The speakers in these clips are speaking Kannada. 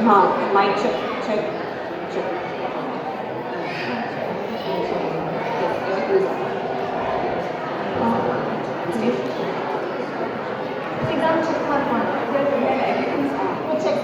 हाँ mic check check check exam check ಮಾಡ್ಕೊಂಡು ಚೆಕ್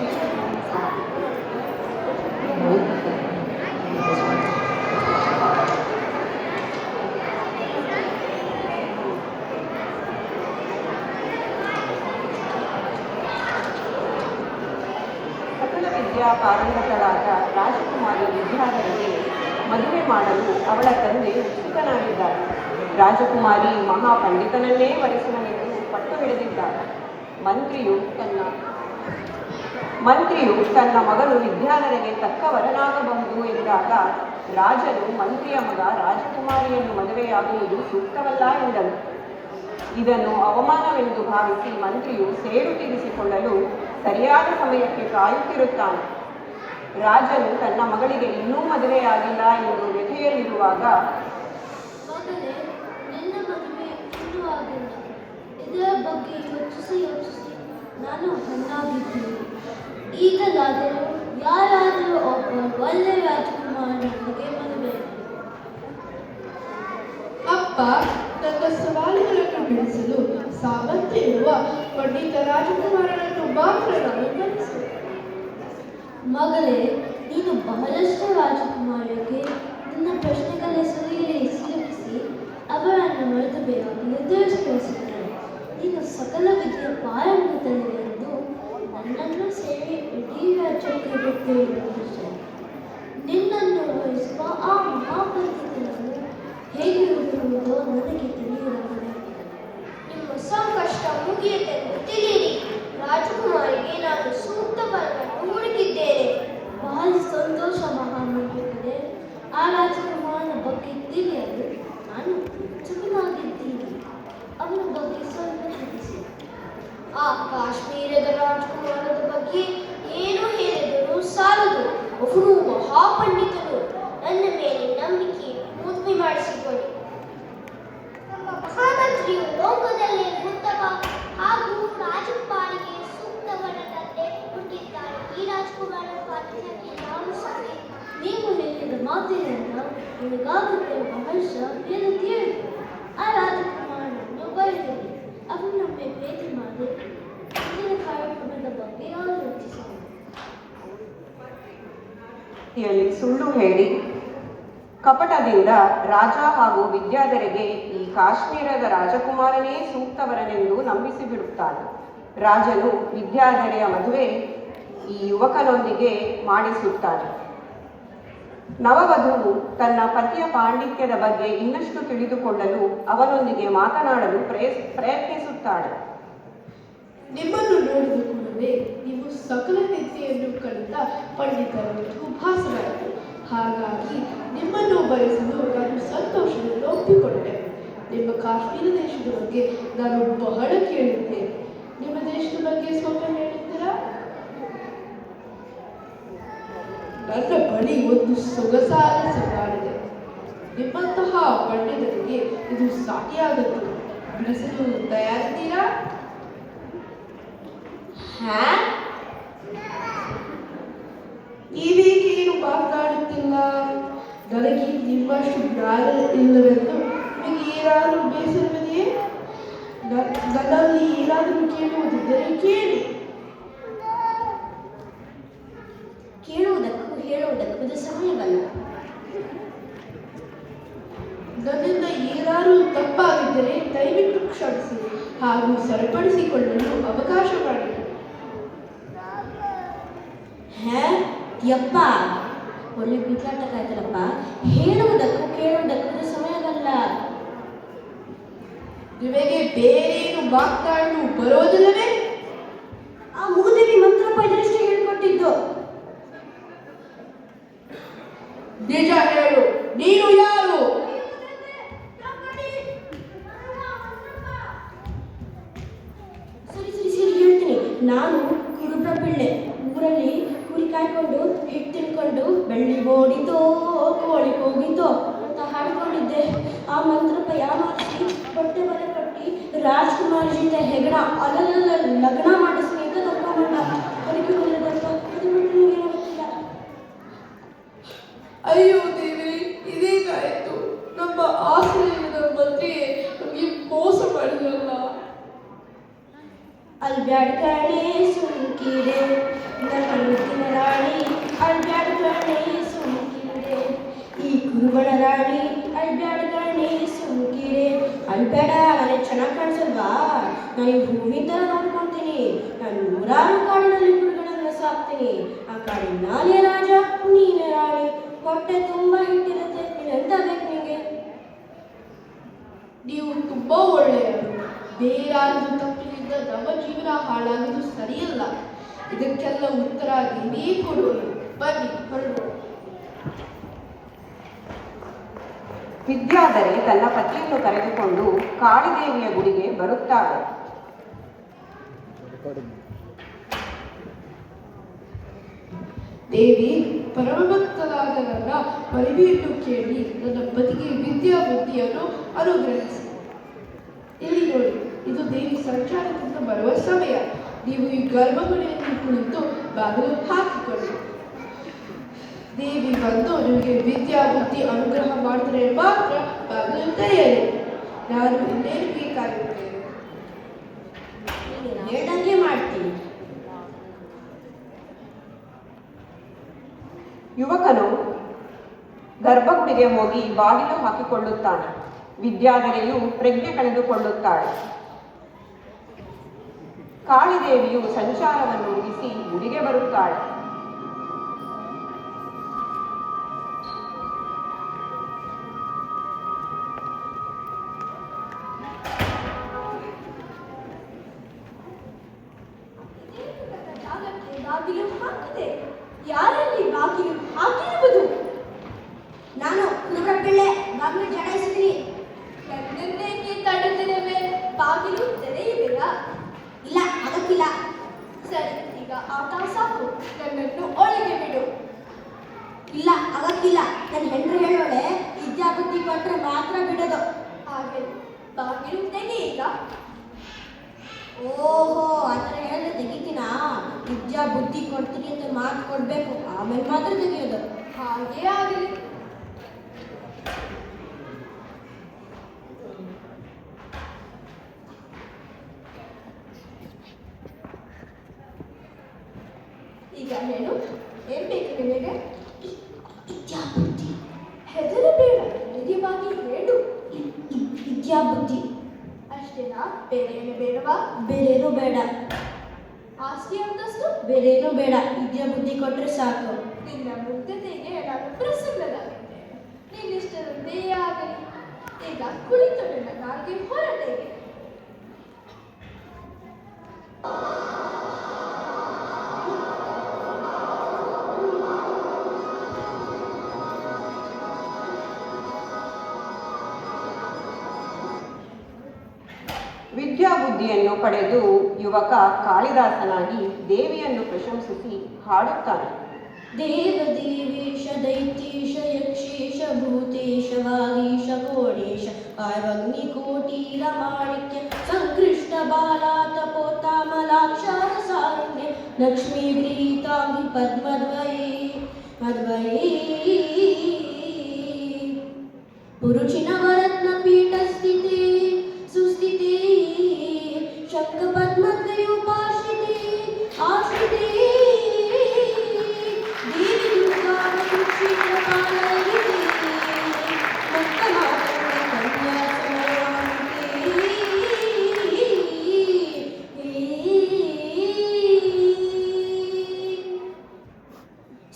ಸಕಲ ವಿದ್ಯಾ ಪಾರಂಗತಳಾದ ರಾಜಕುಮಾರಿ ವಿದ್ಯಾಧರಿಗೆ ಮದುವೆ ಮಾಡಲು ಅವಳ ತಂದೆ ಉತ್ಸುಕನಾಗಿದ್ದಾರೆ. ರಾಜಕುಮಾರಿ ಮಹಾಪಂಡಿತನನ್ನೇ ವರಿಸುವನೆಂದು ಪಟ್ಟು ಹಿಡಿದಿದ್ದಾರೆ. ಮಂತ್ರಿಯು ತನ್ನ ಮಗಳು ವಿದ್ಯಾಧರಿಗೆ ತಕ್ಕ ವರನಾಗಬಹುದು ಎಂದಾಗ ರಾಜನು ಮಂತ್ರಿಯ ಮಗ ರಾಜಕುಮಾರಿಯನ್ನು ಮದುವೆಯಾಗುವುದು ಸೂಕ್ತವಲ್ಲ ಎಂದನು. ಇದನ್ನು ಅವಮಾನವೆಂದು ಭಾವಿಸಿ ಮಂತ್ರಿಯು ಸೇಡು ತೀರಿಸಿಕೊಳ್ಳಲು ಸರಿಯಾದ ಸಮಯಕ್ಕೆ ಕಾಯುತ್ತಿರುತ್ತಾನೆ. ರಾಜನು ತನ್ನ ಮಗಳಿಗೆ ಇನ್ನೂ ಮದುವೆಯಾಗಿಲ್ಲ ಎಂದು ವ್ಯಥೆಯಲ್ಲಿರುವಾಗ ಇದರ ಬಗ್ಗೆ ಯೋಚಿಸಿ ನಾನು ಹಣ್ಣಾಗಿದ್ದೇನೆ. ಈಗಲಾದರೂ ಯಾರಾದರೂ ಒಬ್ಬ ಒಳ್ಳೆಯ ರಾಜಕುಮಾರನಿಗೆ ಮದುವೆ. ಅಪ್ಪ ನನ್ನ ಸವಾಲುಗಳನ್ನು ಬಿಡಿಸಲು ಸಾಮರ್ಥ್ಯ ಇರುವ ಪಂಡಿತ ರಾಜಕುಮಾರನನ್ನು ಮಾತ್ರ ನಾನು ಕಲಿಸುವೆ. ಮಗಳೇ, ನೀನು ಬಹಳಷ್ಟು ರಾಜಕುಮಾರರಿಗೆ ನಿನ್ನ ಪ್ರಶ್ನೆಗಳ ಸಿಲುಕಿಸಿ ಅವರನ್ನು ಮರೆತು ಬೇಗ ನಿರ್ಧರಿಸಿಕೊಳ್ಳುತ್ತಿದ್ದಾರೆ. ನೀನು ಸಕಲ ವಿದ್ಯೆಯ ಪಾರಂಗತಳಿದೆ ಎಂದು ನನ್ನನ್ನು ಸೇರಿ ಇಡೀ ರಾಜ್ಯಕ್ಕೆ ಬಿಟ್ಟಿರುವುದು. ನಿನ್ನನ್ನು ವಹಿಸುವ ಆ ಮಹಾಪಂಡಿತನನ್ನು ಹೇಗೆ ಹುಡುಕುವುದೋ ನನಗೆ ತಿಳಿಯುತ್ತದೆ. ನಿಮ್ಮ ಸಂಕಷ್ಟ ಮುಗಿಯುತ್ತೆಂದು ತಿಳಿಯಿರಿ. ರಾಜಕುಮಾರಿಗೆ ನಾನು ಸೂಕ್ತ ವರವನ್ನು ಹುಡುಕಿದ್ದೇನೆ. ಬಹಳ ಸಂತೋಷ ಮಹಾಮಂತ್ರಿಗಳೇ. ಆ ರಾಜಕುಮಾರನ ಬಗ್ಗೆ ತಿಳಿಯಲು ನಾನು ಉತ್ಸುಕನಾಗಿದ್ದೀನಿ. ಅವನ ಬಗ್ಗೆ ಸ್ವಲ್ಪ ತಿಳಿಸಿ. ಆ ಕಾಶ್ಮೀರದ ರಾಜಕುಮಾರದ ಬಗ್ಗೆ ಏನು ಹೇಳಿದರೂ ಸಾಲದು. ಅವನು ಮಹಾಪಂಡಿತನು. ನನ್ನ ಮೇಲೆ ನಂಬಿಕೆ ಮದುವೆ ಮಾಡಿಸಿಕೊಡಿ. ನಮ್ಮ ಮಹಾಮಂತ್ರಿಯು ಲೋಕದಲ್ಲಿ ಉತ್ತಮ ಹಾಗೂ ರಾಜಕುಮಾರಿಗೆ ಸೂಕ್ತವರನ್ನೇ ಹುಟ್ಟಿದ್ದಾರೆ. ಈ ರಾಜಕುಮಾರನ ಪಾತ್ರಕ್ಕೆ ನಾನು ಸಾಧ್ಯ. ನೀವು ಹೇಳಿದ ಮಾತಿನಿಂದ ನನಗಾಗುತ್ತಿರುವ ಹರ್ಷ ಏನು ತಿಳಿದು ಆ ರಾಜಕುಮಾರನನ್ನು ಬರೆದಿದೆ. ಅವನೊಮ್ಮೆ ಭೇಟಿ ಮಾಡಿ ಮುಂದಿನ ಕಾರ್ಯಕ್ರಮದ ಬಗ್ಗೆ ಆಲೋಚಿಸೋಣ. ಸುಳ್ಳು ಹೇಳಿ ಕಪಟದಿಂದ ರಾಜ ಹಾಗೂ ವಿದ್ಯಾಧರಿಗೆ ಈ ಕಾಶ್ಮೀರದ ರಾಜಕುಮಾರನೇ ಸೂಕ್ತವರನೆಂದು ನಂಬಿಸಿಬಿಡುತ್ತಾನೆ. ರಾಜನು ವಿದ್ಯಾಧರೆಯ ಮದುವೆ ಈ ಯುವಕನೊಂದಿಗೆ ಮಾಡಿಸುತ್ತಾನೆ. ನವವಧುವು ತನ್ನ ಪತಿಯ ಪಾಂಡಿತ್ಯದ ಬಗ್ಗೆ ಇನ್ನಷ್ಟು ತಿಳಿದುಕೊಳ್ಳಲು ಅವನೊಂದಿಗೆ ಮಾತನಾಡಲು ಪ್ರಯತ್ನಿಸುತ್ತಾಳೆ. ನಿಮ್ಮನ್ನು ನೋಡಿದ ಕೂಡಲೇ ನೀವು ಸಕಲ ವಿದ್ಯೆಯನ್ನು ಕಲಿತ ಪಂಡಿತರೆಂದು ಭಾಸವಾಯಿತು. ಹಾಗಾಗಿ ನಿಮ್ಮನ್ನು ಬಯಸಲು ನಾನು ಸಂತೋಷದಿಂದ ಒಪ್ಪಿಕೊಂಡೆ. ನಿಮ್ಮ ಕಾಶ್ಮೀರ ದೇಶದ ಬಗ್ಗೆ ನಾನು ಬಹಳ ಕೇಳಿದ್ದೇನೆ. ನಿಮ್ಮ ದೇಶದ ಬಗ್ಗೆ ಸ್ವಲ್ಪ ಹೇಳ್ತೀರಾ? ನನ್ನ ಬಳಿ ಒಂದು ಸೊಗಸಾದ ಸವಾಲಿದೆ. ನಿಮ್ಮಂತಹ ಪಂಡಿತರಿಗೆ ಇದು ಸಾಟಿಯಾಗುತ್ತದೆ. ಬಿಡಿಸಲು ತಯಾರಿದ್ದೀರಾ? ನೀವೇಕೆ ಏನು ಮಾತನಾಡುತ್ತಿಲ್ಲ? ನನಗೆ ನಿಮ್ಮಷ್ಟು ಜ್ಞಾನ ಇಲ್ಲವೆಂದು ನಿಮಗೆ ಏನಾದರೂ ಬೇಸರವಿದೆಯೇ? ನನ್ನಲ್ಲಿ ಏನಾದರೂ ಕೇಳುವುದಿದ್ದರೆ ಕೇಳಿ. ಕೇಳುವುದಕ್ಕೂ ಹೇಳುವುದಕ್ಕೂ ಇದು ಸಮಯವಲ್ಲ. ನನ್ನಿಂದ ಏನಾದರೂ ತಪ್ಪಾಗಿದ್ದರೆ ದಯವಿಟ್ಟು ಕ್ಷಮಿಸಿ ಹಾಗೂ ಸರಿಪಡಿಸಿಕೊಳ್ಳಲು ಅವಕಾಶ ಮಾಡಿ. ಯಪ್ಪ, ಒಳ್ಳೆ ಬಿಟ್ಲಾಟಕ್ಕಾಯ್ತಲ್ಲಪ್ಪ. ಹೇಳುವುದಕ್ಕೂ ಕೇಳುವುದಕ್ಕೂ ಇದು ಸಮಯವಲ್ಲ. ನಿಮಗೆ ಬೇರೇನು ಮಾತನಾಡಲು ಬರೋದಿಲ್ಲವೇ? ಆ ಮೂದೇವಿ ಮಂತ್ರಪ್ಪ ಇದರಷ್ಟೇ ಹೇಳ್ಕೊಟ್ಟಿದ್ದು. ನಿಜ ಹೇಳು, ನೀನು ಯಾರು? ಸರಿ ಸರಿ ಸರಿ ಹೇಳ್ತೀನಿ. ನಾನು ಕುರುಬ್ರ ಪಿಳ್ಳೆ. ಊರಲ್ಲಿ ಕುರಿ ಕಾಯ್ಕೊಂಡು ಹಿಟ್ಟು ತಿನ್ಕೊಂಡು ಬೆಳ್ಳಿ ಬೋಡಿತೋ ಕೋಳಿ ಹೋಗಿತೋ ಅಂತ ಹಾಡ್ಕೊಂಡಿದ್ದೆ. ಆ ಮಂತ್ರಪ್ಪ ಯಾಮಾರಿಸಿ ಬಟ್ಟೆ ಬರೆ ಕಟ್ಟಿ ರಾಜ್ಕುಮಾರ್ ಜೊತೆ ಹೆಗಣ ಅಲ್ಲಲ್ಲ ಲಗ್ನ ಮಾಡಿಸಿ ಅಂತ ಕರ್ಕೊಂಡ್ಬಂದ. ಅದಕ್ಕೆ ಬಂದಿದ್ದಪ್ಪ. ಅದು ಬಿಟ್ಟು ರಾಣಿ, ಆ ಕಡೆ ನಾನೇ ರಾಜ ನೀನೇ ರಾಣಿ. ಹೊಟ್ಟೆ ತುಂಬ ಹಿಟ್ಟಿರುತ್ತೆ, ಎಂತ ಬೇಕು ನಿಮಗೆ? ನೀವು ತುಂಬಾ ಒಳ್ಳೆಯವರು. ಬೇರಾರದು ತಪ್ಪಿನಿಂದ ನಮ್ಮ ಜೀವನ ಹಾಳಾಗುವುದು ಸರಿಯಲ್ಲ. ಇದಕ್ಕೆಲ್ಲ ಉತ್ತರ ನೀವೇ ಕೊಡುವರು. ಬನ್ನಿ ಹೊರಡೋಣ. ವಿದ್ಯಾಧರೆ ತನ್ನ ಪತಿಯನ್ನು ಕರೆದುಕೊಂಡು ಕಾಳಿದೇವಿಯ ಗುಡಿಗೆ ಬರುತ್ತಾಳೆ. ದೇವಿ, ಪರಮಭಕ್ತರಾದ ನನ್ನ ಮನವಿಯನ್ನು ಕೇಳಿ ನನ್ನ ಪತಿಗೆ ವಿದ್ಯಾ ಬುದ್ಧಿಯನ್ನು ಅನುಗ್ರಹಿಸಿ. ಇಲ್ಲಿ ನೋಡಿ, ಇದು ದೇವಿ ಸಂಚಾರದಿಂದ ಬರುವ ಸಮಯ. ನೀವು ಈ ಗರ್ಭಗುಡಿಯಲ್ಲಿ ಕುಳಿತು ಬಾಗಿಲು ಹಾಕಿಕೊಳ್ಳಿ. ದೇವಿ ಬಂದು ನಿಮಗೆ ವಿದ್ಯಾ ಬುದ್ಧಿ ಅನುಗ್ರಹ ಮಾಡಿದರೆ ಮಾತ್ರ ಬಾಗಿಲು ತೆರೆಯಲಿ. ನಾನು ಇಲ್ಲೇ ನಿಮಗೆ ಕಾಯುತ್ತೇನೆ. ಹೇಳ್ದಂಗೆ ಮಾಡ್ತೀನಿ. ಯುವಕನು ಗರ್ಭಗುಡಿಗೆ ಹೋಗಿ ಬಾಗಿಲು ಹಾಕಿಕೊಳ್ಳುತ್ತಾನೆ. ವಿದ್ಯಾಧರೆಯು ಪ್ರಜ್ಞೆ ಕಳೆದುಕೊಳ್ಳುತ್ತಾಳೆ. ಕಾಳಿದೇವಿಯು ಸಂಚಾರವನ್ನು ಮುಗಿಸಿ ಗುಡಿಗೆ ಬರುತ್ತಾಳೆ. ಬಾಗಿಲು ಹಾಕಿದೆ. ಯಾರಲ್ಲಿ ಬಾಗಿಲು ಹಾಕಿರುವುದು? ನಾನು ಕುರುಬರಪಿಳ್ಳೆ, ಬಾಗಿಲು ಜಡಾಯಿಸಿದ್ದೀನಿ. ನನ್ನನ್ನೇಕೆ ತಡೆದಿರುವೆ? ಬಾಗಿಲು ತೆರೆಯುವಿರಾ? ಇಲ್ಲ, ಅದಕ್ಕಿಲ್ಲ. ಸರಿ, ಈಗ ಆಟ ಸಾಕು, ನನ್ನನ್ನು ಒಳಗೆ ಬಿಡು. ಇಲ್ಲ, ಅದಕ್ಕಿಲ್ಲ. ನನ್ನ ಹೆಂಡ್ರು ಹೇಳೋಳೆ, ವಿದ್ಯಾಬುದ್ಧಿ ಕೊಟ್ಟರೆ ಮಾತ್ರ ಬಿಡೋದು. ಹಾಗೆ ಬಾಗಿಲು ತೆಗೆಯಿಲ್ಲ. ಓಹೋ, ಆ ಥರ ಹೇಳಿದ್ರೆ ತೆಗಿತೀನಾ? ವಿದ್ಯಾ ಬುದ್ಧಿ ಕೊಡ್ತೀನಿ ಅಂತ ಮಾತು ಕೊಡಬೇಕು, ಆಮೇಲೆ ಮಾತ್ರ ತೆಗೆಯೋದು. ಹಾಗೇ ಆಗಲಿ. ಈಗ ಹೇಳು, ಏನ್ ಬೇಕು ನಿನಗೆ? ವಿದ್ಯಾ ಬುದ್ಧಿ. ಹೆದರಬೇಡ, ಧೈರ್ಯವಾಗಿ ಹೇಳು. ವಿದ್ಯಾ ಬುದ್ಧಿ ಅಷ್ಟೇನಾ? ಬೇರೆ ಏನು ಬೇಡವಾ? ಬೇರೇನು ಬೇಡ. ಆಸ್ತಿ ಅಂತಸ್ತು? ಬೇರೇನು ಬೇಡ, ವಿದ್ಯಾ ಬುದ್ಧಿ ಕೊಟ್ಟರೆ ಸಾಕು. ನಿನ್ನ ಮುಗ್ಧತೆಗೆ ನಾನು ಪ್ರಸನ್ನನಾಗಿದ್ದೇನೆ. ನಿನ್ನಿಷ್ಟದಂತೆ ಆಗಲಿ. ಈಗ ಕುಳಿತು ನನ್ನ ಕಾರಿಗೆ ಹೊರಟೇಗೆ. ವಿದ್ಯಾಬುದ್ಧಿಯನ್ನು ಪಡೆದು ಯುವಕ ಕಾಳಿದಾಸನಾಗಿ ದೇವಿಯನ್ನು ಪ್ರಶಂಸಿಸಿ ಹಾಡುತ್ತಾನೆ. ದೇವ ದೇವೇಶ ದೈತ್ಯೇಶ ಯಕ್ಷೇಶ ಭೂತೇಶ ವಾಗೀಶ ಕೋಡೇಶ ಪಾರ್ವಗ್ನಿಕೋಟೀರ ಮಾಣಿಕ್ಯ ಸಂಕೃಷ್ಟ ಬಾಲಾತ ಪೋತಾಮಲಾಕ್ಷಾರ ಸಾರುಣ್ಯ ಲಕ್ಷ್ಮೀ ಗೃಹೀತಾಂಗಿ ಪದ್ಮದ್ವಯೇ ಮದ್ವಯೇ ಪುರುಷಿನ ವರತ್ನ ಪೀಠ ಸ್ಥಿತೆ ಸುಸ್ಥಿತೆ ಶಂಖ ಪದ್ಮದ್ವಯೋಪಾಶ್ರಿತೆ ಆಶ್ರಿತೆ ದೇವಿ ದುರ್ಗಾ ಕ್ಷೇತ್ರ ಪಾಲಯಿತೆ ಮತ್ತಮಾತಂಗ ಕನ್ಯಾ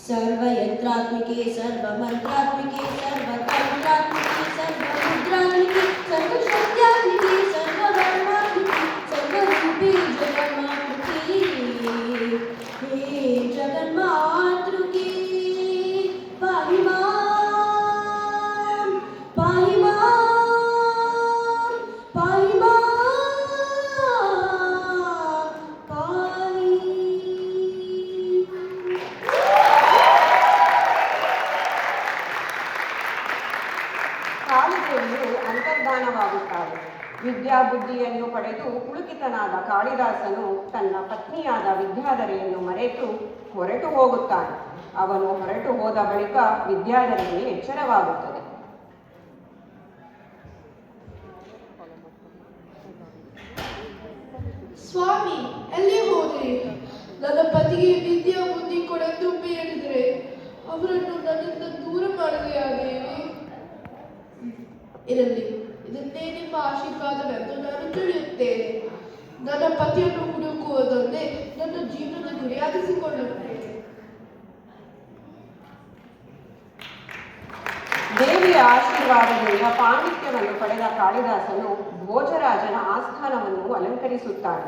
सर्वयंत्रात्मिके सर्वमंत्रात्मिके सर्वतंत्रात्मिके सर्वमुद्रात्मिके सर्वशक्त्यात्मिके सर्ववर्णात्मिके सर्वरूपे जगन्मातृके हे जगन्मातृके पाहि मां पाहि मां पाहि मां पाहि ಕಾಳಿದೇವಿಯು ಅಂತರ್ಧಾನವಾಗುತ್ತಾಳೆ. ವಿದ್ಯಾಬುದ್ಧಿಯನ್ನು ಪಡೆದು ಪುಳುಕಿತನಾದ ಕಾಳಿದಾಸನು ತನ್ನ ಪತ್ನಿಯಾದ ವಿದ್ಯಾಧರೆಯನ್ನು ಮರೆತು ಹೊರಟು ಹೋಗುತ್ತಾನೆ. ಅವನು ಹೊರಟು ಹೋದ ಬಳಿಕ ವಿದ್ಯಾಧರೆಗೆ ಎಚ್ಚರವಾಗುತ್ತದೆ. ಸ್ವಾಮಿ, ಎಲ್ಲಿ ಹೋದ್ರಿ? ನನ್ನ ಪತಿಗೆ ವಿದ್ಯಾ ಬುದ್ಧಿ ಕೊಡೆಂದು ಬೇಡಿದರೆ ಅವರನ್ನು ನನ್ನಿಂದ ದೂರ ಮಾಡಿದೆಯಾ ದೇವಿ? ಇರಲಿ, ಇದನ್ನೇ ನಿಮ್ಮ ಆಶೀರ್ವಾದವೆಂದು ನಾನು ತಿಳಿಯುತ್ತೇನೆ. ನನ್ನ ಪತಿಯನ್ನು ಹುಡುಕುವುದನ್ನೇ ನನ್ನ ಜೀವನದ ಗುರಿಯಾಗಿಸಿಕೊಳ್ಳುತ್ತೇನೆ. ಆಶೀರ್ವಾದದಿಂದ ಪಾಂಡಿತ್ಯವನ್ನು ಪಡೆದ ಕಾಳಿದಾಸನು ಭೋಜರಾಜನ ಆಸ್ಥಾನವನ್ನು ಅಲಂಕರಿಸುತ್ತಾನೆ.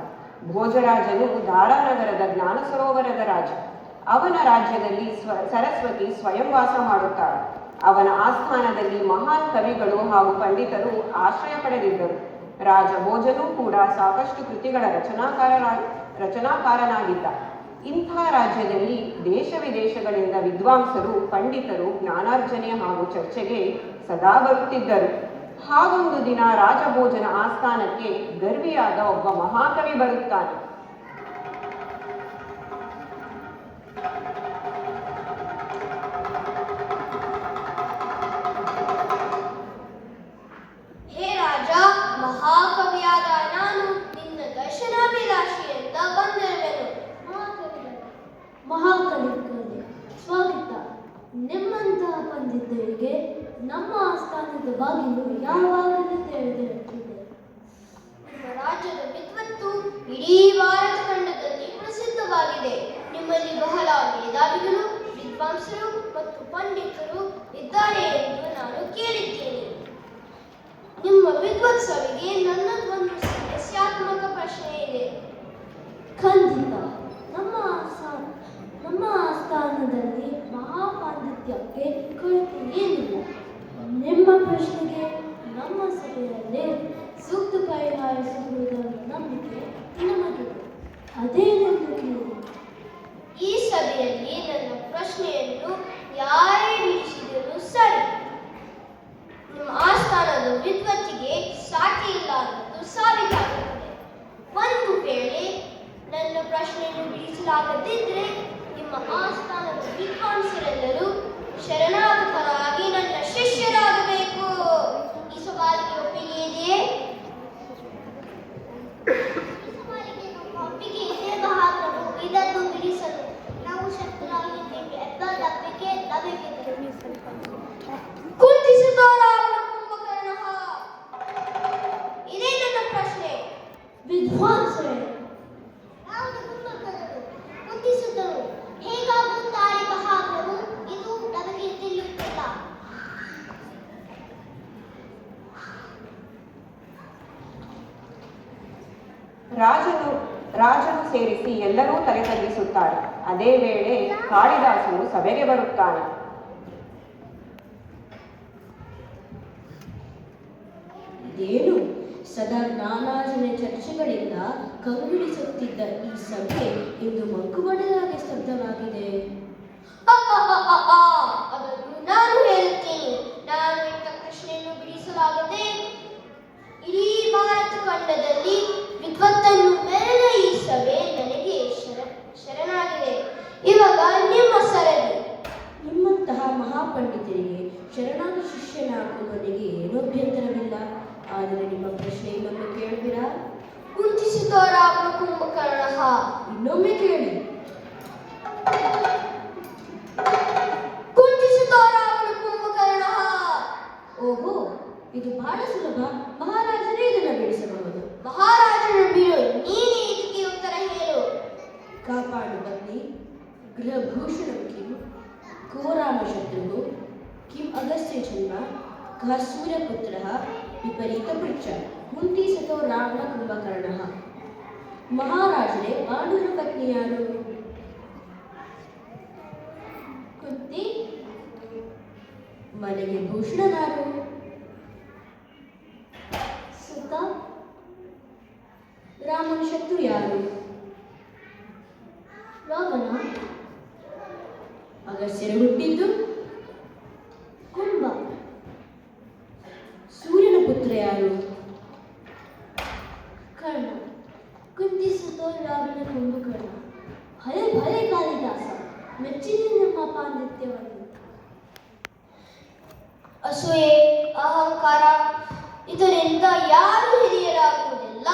ಭೋಜರಾಜನು ದಾರಾನಗರದ ಜ್ಞಾನ ಸರೋವರದ ರಾಜ. ಅವನ ರಾಜ್ಯದಲ್ಲಿ ಸರಸ್ವತಿ ಸ್ವಯಂ ವಾಸ ಮಾಡುತ್ತಾಳೆ. ಅವನ ಆಸ್ಥಾನದಲ್ಲಿ ಮಹಾನ್ ಕವಿಗಳು ಹಾಗೂ ಪಂಡಿತರು ಆಶ್ರಯ ಪಡೆದಿದ್ದರು. ರಾಜ ಭೋಜನೂ ಕೂಡ ಸಾಕಷ್ಟು ಕೃತಿಗಳ ರಚನಾಕಾರನಾಗಿದ್ದ. ಇಂಥ ರಾಜ್ಯದಲ್ಲಿ ದೇಶ ವಿದೇಶಗಳಿಂದ ವಿದ್ವಾಂಸರು, ಪಂಡಿತರು ಜ್ಞಾನಾರ್ಜನೆ ಹಾಗೂ ಚರ್ಚೆಗೆ ಸದಾ ಬರುತ್ತಿದ್ದರು. ಹಾಗೊಂದು ದಿನ ರಾಜಭೋಜನ ಆಸ್ಥಾನಕ್ಕೆ ಗರ್ವಿಯಾದ ಒಬ್ಬ ಮಹಾಕವಿ ಬರುತ್ತಾನೆ. ಹೇ ರಾಜ, ಮಹಾಕವಿಯಾದ ನಾನು ನಿನ್ನ ದರ್ಶನಾಭಿಲಾಷೆಯಿಂದ ಬಂದಿರುವೆನು. ಮಹಾಕವಿಗಳಿಗೆ ಸ್ವಾಗತ. ನಿಮ್ಮಂತಹ ಪಂಡಿತರಿಗೆ ನಮ್ಮ ಆಸ್ಥಾನದ ಬಾಗಿಲು ಯಾವಾಗಲೂ ತೆರೆದಿರುತ್ತದೆ. ನಿಮ್ಮ ರಾಜ್ಯದ ವಿದ್ವತ್ತು ಇಡೀ ಭಾರತ ಖಂಡದಲ್ಲಿ ಪ್ರಸಿದ್ಧವಾಗಿದೆ. ನಿಮ್ಮಲ್ಲಿ ಬಹಳ ಮೇಧಾವಿಗಳು, ವಿದ್ವಾಂಸರು ಮತ್ತು ಪಂಡಿತರು ಇದ್ದಾರೆ ಎಂದು ನಾನು ಕೇಳಿದ್ದೇನೆ. ನಿಮ್ಮ ವಿದ್ವತ್ಸರಿಗೆ ನನ್ನದೊಂದು ಸಮಸ್ಯಾತ್ಮಕ ಪ್ರಶ್ನೆ ಇದೆ. ಖಂಡಿತ. ನಮ್ಮ ಆಸ್ಥಾನದಲ್ಲಿ ಮಹಾಪಾಂಡಿತ್ಯಕ್ಕೆ ಕೊರತೆ ಏನಿಲ್ಲ. ನಿಮ್ಮ ಪ್ರಶ್ನೆಗೆ ನಮ್ಮ ಸಭೆಯಲ್ಲೇ ಸೂಕ್ತ ಪರಿಹಾರ ಸಿಗುವುದರ ನಂಬಿಕೆ ನಮಗಿದೆ. ಅದೇನೆಂದು ಕೇಳಿ. ಈ ಸಭೆಯಲ್ಲಿ ನನ್ನ ಪ್ರಶ್ನೆಯನ್ನು ಯಾರೇ ಬಿಡಿಸಿದರೂ ಸರಿ. ನಿಮ್ಮ ಆಸ್ಥಾನದ ವಿದ್ವತ್ತಿಗೆ ಸಾಟಿ ಇಲ್ಲ ಅನ್ನೋದು ಸಾಬೀತಾಗುತ್ತದೆ. ಒಂದು ವೇಳೆ ನನ್ನ ಪ್ರಶ್ನೆಯನ್ನು ಬಿಡಿಸಲಾಗದಿದ್ದರೆ ನಿಮ್ಮ ಆಸ್ಥಾನದ ವಿದ್ವಾಂಸರೆಲ್ಲರೂ ಶರಣಾಗತರಾಗಿ ನನ್ನ ಶಿಷ್ಯರಾಗಬೇಕು. ಈ ಸವಾಲಿಗೆ ಒಪ್ಪಿಗೆ ಇದೆಯೇ? ಒಪ್ಪಿಗೆ ಇದೆ ಮಹಾಪ್ರಭು. ಇದನ್ನು ಬಿಡಿಸಲು ನಾವು ಶಕ್ತರಾಗಿದ್ದೇವೆ ಎಂಬ ನಂಬಿಕೆ ನಮಗಿದೆ. ಕುಂತಿಸಿದವರಾಗಲು ಕುಂಭಕರ್ಣಃ. ಇದೇ ನನ್ನ ಪ್ರಶ್ನೆ. ವಿದ್ವಾಂಸರೇ, ಯಾವುದು ಕುಂಭಕರ್ಣರು? ಕುಂತಿಸಿದರು ಹೇಗಾಗುತ್ತಾರೆ ಮಹಾಪ್ರಭು? ಇದು ನಮಗೆ ತಿಳಿಯುತ್ತಿಲ್ಲ. ರಾಜನು ಸೇರಿಸಿ ಎಲ್ಲರೂ ತಲೆ ತಗ್ಗಿಸುತ್ತಾರೆ. ಅದೇ ವೇಳೆ ಕಾಳಿದಾಸನು ಸಭೆಗೆ ಬರುತ್ತಾನೆ. ಇದೇನು ಸದಾ ಜ್ಞಾನಾರ್ಜನೆ ಚರ್ಚೆಗಳಿಂದ ಕಂಗೊಳಿಸುತ್ತಿದ್ದ ಈ ಸಭೆ ಇಂದು ಮಂಕುಬಣ್ಣದಾಗಿ ಸ್ತಬ್ಧವಾಗಿದೆ. ಅದನ್ನು ನಾನು ಹೇಳುತ್ತೇನೆ. ನಾನು ಇಟ್ಟ ಪ್ರಶ್ನೆಯನ್ನು ಬಿಡಿಸಲಾಗದೆ ಇಡೀ ಭಾರತ ಖಂಡದಲ್ಲಿ ವಿದ್ವತ್ತನ್ನು ಮೆರೆದ ಈ ಸಭೆ ನನಗೆ ಶರಣಾಗಿದೆ. ಇವಾಗ ನಿಮ್ಮ ಸರದಿ. ನಿಮ್ಮಂತಹ ಮಹಾಪಂಡಿತರಿಗೆ ಶರಣಾದ ಶಿಷ್ಯನಾಗುವವನಿಗೆ ಏನೂ ಅಭ್ಯಂತರವಿಲ್ಲ. ಆದರೆ ನಿಮ್ಮ ಪ್ರಶ್ನೆ ಇನ್ನೊಮ್ಮೆ ಕೇಳಿಬಿಡ. ಕುಂತಿಸಿದವರಾಗಲು ಕುಂಭಕರ್ಣಃ. ಇನ್ನೊಮ್ಮೆ ಕೇಳಿ. ಕುಂತಿಸಿದವರಾಗಲು ಕುಂಭಕರ್ಣಃ. ಓಹೋ, ಇದು ಬಹಳ ಸುಲಭ. ಮಹಾರಾಜರೇ ಇದನ್ನು ಬಿಡಿಸಬಹುದು. ಮಹಾರಾಜನ ಬಿಡು, ನೀನೇ ಇದಕ್ಕೆ ಉತ್ತರ ಹೇಳು. ಕಾಪಾಡು ಪತ್ನಿ ಗೃಹಭೂಷಣಂ ಕಿಂ ಕೋರಾಮ ಶತ್ರು ಕಿಂ ಅಗಸ್ತ್ಯ ಜನ್ಮ ಕಃ ಸೂರ್ಯಪುತ್ರಃ ವಿಪರೀತ ಪೃಚ್ಛ ಕುಂತಿ ಸತೋ ರಾವಣ ಕುಂಭಕರ್ಣಃ. ಮಹಾರಾಜರೇ, ಪಾಂಡುರ ಪತ್ನಿ ಯಾರು? ಕುಂತಿ. ಮನೆಗೆ ಭೂಷಣನಾರು? ಸುತ. ರಾಮನ ಶತ್ರು ಯಾರು? ರಾವಣ. ಅಗಸ್ತ್ಯರು ಹುಟ್ಟಿದ್ದು ಕುಂಭ. ಸೂರ್ಯನ ಪುತ್ರ ಯಾರು? ಕರ್ಣ. ಕುಂತಿಸುತ್ತೋ ರಾವಣ ಕುಂಭಕರ್ಣ. ಭಲೆ ಭಲೆ ಕಾಳಿದಾಸ, ಮೆಚ್ಚಿದ ನಮ್ಮ ಪಾಂಡಿತ್ಯವನ್ನು. ಅಸೂಯೆ, ಅಹಂಕಾರ ಇದರಿಂದ ಯಾರು ಹಿರಿಯರಾಗುವುದಿಲ್ಲ.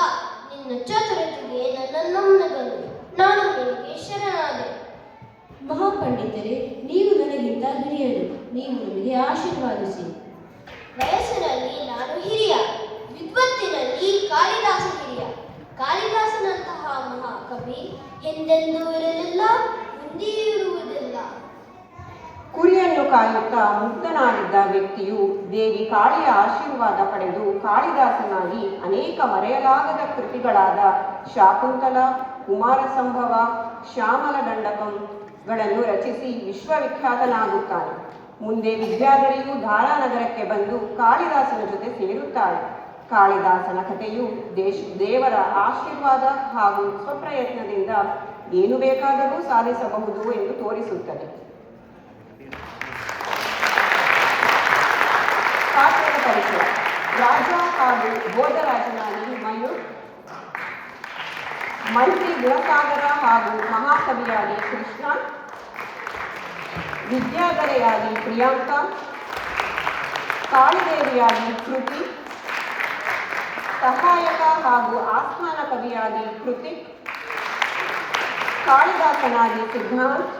ನಿನ್ನ ಚತುರತೆಗೆ ನನ್ನ ನಮನಗಳು. ನಾನು ನಿನಗೆ ಶರಣಾದೆ. ಮಹಾಪಂಡಿತರೇ, ನೀವು ನನಗಿಂತ ಹಿರಿಯರು. ನೀವು ನನಗೆ ಆಶೀರ್ವಾದಿಸಿ. ವಯಸ್ಸಿನಲ್ಲಿ ನಾನು ಹಿರಿಯ, ವಿದ್ವತ್ತಿನಲ್ಲಿ ಕಾಳಿದಾಸ ಹಿರಿಯ. ಕಾಳಿದಾಸನಂತಹ ಮಹಾಕವಿ ಎಂದೆಂದೂ ಇರಲಿಲ್ಲ, ಮುಂದೆಯೂ ಇರುವುದಿಲ್ಲ. ಕುರಿಯನ್ನು ಕಾಯುತ್ತಾ ಮುಗ್ಧನಾಗಿದ್ದ ವ್ಯಕ್ತಿಯು ದೇವಿ ಕಾಳಿಯ ಆಶೀರ್ವಾದ ಪಡೆದು ಕಾಳಿದಾಸನಾಗಿ ಅನೇಕ ಮರೆಯಲಾಗದ ಕೃತಿಗಳಾದ ಶಾಕುಂತಲ, ಕುಮಾರಸಂಭವ, ಶ್ಯಾಮಲ ದಂಡಕಂಗಳನ್ನು ರಚಿಸಿ ವಿಶ್ವವಿಖ್ಯಾತನಾಗುತ್ತಾನೆ. ಮುಂದೆ ವಿದ್ಯಾಧರಿಯು ಧಾರಾನಗರಕ್ಕೆ ಬಂದು ಕಾಳಿದಾಸನ ಜೊತೆ ಸೇರುತ್ತಾಳೆ. ಕಾಳಿದಾಸನ ಕಥೆಯು ದೇವರ ಆಶೀರ್ವಾದ ಹಾಗೂ ಸ್ವಪ್ರಯತ್ನದಿಂದ ಏನು ಬೇಕಾದರೂ ಸಾಧಿಸಬಹುದು ಎಂದು ತೋರಿಸುತ್ತದೆ. ಪಾತ್ರದ ಪರಿಚಯ. ರಾಜ ಹಾಗೂ ಭೋಜರಾಜನಾಗಿ ಮಯೂರ್, ಮಂತ್ರಿ ಗುಣಸಾಗರ ಹಾಗೂ ಮಹಾಕವಿಯಾಗಿ ಕೃಷ್ಣ, ವಿದ್ಯಾಧರೆಯಾಗಿ ಪ್ರಿಯಾಂಕಾ, ಕಾಳಿದೇವಿಯಾಗಿ ಕೃತಿ, ಸಹಾಯಕ ಹಾಗೂ ಆಸ್ಥಾನ ಕವಿಯಾಗಿ ಕೃತಿಕ್, ಕಾಳಿದಾಸನಾಗಿ ಸಿದ್ಧಾಂತ್,